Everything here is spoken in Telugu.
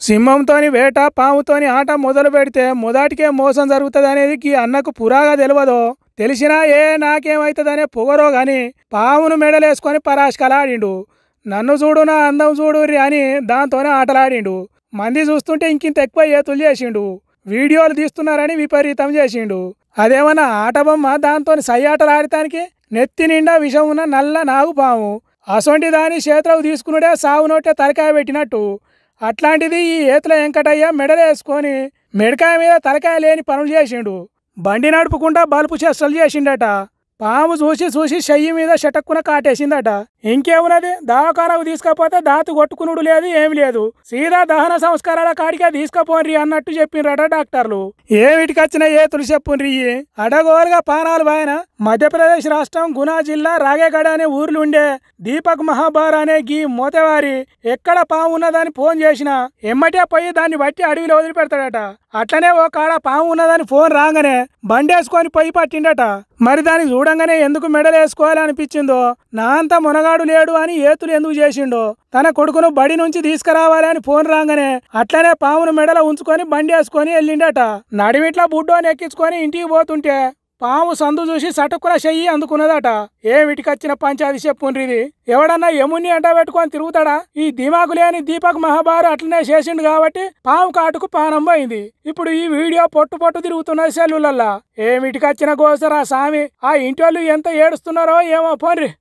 సింహంతోని వేట పాముతోని ఆట మొదలు పెడితే మొదటికే మోసం జరుగుతుంది అనేది ఈ అన్నకు పురాగా తెలియదో తెలిసినా నాకేమైతుందనే పొగరో గాని పామును మెడలేసుకొని పరాశకలాడిండు. నన్ను చూడు నా అందం చూడు అని దాంతోనే ఆటలాడిండు. మంది చూస్తుంటే ఇంకింత ఎక్కువ ఏతులు చేసిండు. వీడియోలు తీస్తున్నారని విపరీతం చేసిండు. అదేమన్నా ఆట బొమ్మ దాంతో సయ్యాటలాడటానికి? నెత్తి నిండా విషం ఉన్న నల్ల నాగు పాము అసొంటి దాని చేతులకు తీసుకున్నాడే సాగు నోటే తలకాయ పెట్టినట్టు. అట్లాంటిది ఈ ఏతుల వెంకటయ్య మెడలేసుకొని మెడకాయ మీద తలకాయ లేని పనులు చేసిండు. బండి నడుపుకుంటా బలుపు చేష్టలు చేసిండట. పాము చూసి చూసి చెయ్యి మీద షటక్కున కాటేసిందట. ఇంకేమున్నది, దవాఖానకు తీసుకపోతే దాతు కొట్టుకునుడు లేదు, ఏమి లేదు, సీదా దహన సంస్కారాల కాడికే తీసుకపోన్రి అన్నట్టు చెప్పిండ్రట డాక్టర్లు. ఏమిటికొచ్చిన ఏతులు చెప్పుండ్రి. అడగోలుగా పానాలు బాయన మధ్యప్రదేశ్ రాష్ట్రం గునా జిల్లా రాగేగడ అనే ఊర్లు ఉండే దీపక్ మహాబార్ అనే గీ మోతేవారి ఎక్కడ పాము ఉన్నదని ఫోన్ చేసినా ఎమ్మటే పోయి దాన్ని బట్టి అడవిలో వదిలిపెడతాడట. అట్లనే ఓ కాడ పాము ఉన్నదని ఫోన్ రాగానే బండేసుకొని పోయి పట్టిండట. మరి దాన్ని చూడంగానే ఎందుకు మెడలేసుకోవాలి అనిపించిందో, నా అంత మునగాడు లేడు అని ఏతులు ఎందుకు చేసిండో, తన కొడుకును బడి నుంచి తీసుకురావాలి అని ఫోన్ రాగానే అట్లనే పామును మెడలో ఉంచుకొని బండి వేసుకొని వెళ్ళిండట. నడిమిట్లా బుడ్డోని ఎక్కించుకొని ఇంటికి పోతుంటే పాము సందు చూసి సటుక్కున చెయ్యి అందుకున్నదట. ఏమిటికొచ్చిన పంచాది చెప్పుండ్రిది. ఎవడన్నా యముని అంట పెట్టుకొని తిరుగుతాడా? ఈ దిమాకు లేని దీపక్ మహాబారు అట్లనే చేసిండు కాబట్టి పాము కాటుకు పానం పోయింది. ఇప్పుడు ఈ వీడియో పొట్టు పొట్టు తిరుగుతున్నది సెల్లులల్లా. ఏమిటికొచ్చిన గోసరా సామి. ఆ ఇంటోళ్ళు ఎంత ఏడుస్తున్నారో ఏమో పోన్రి.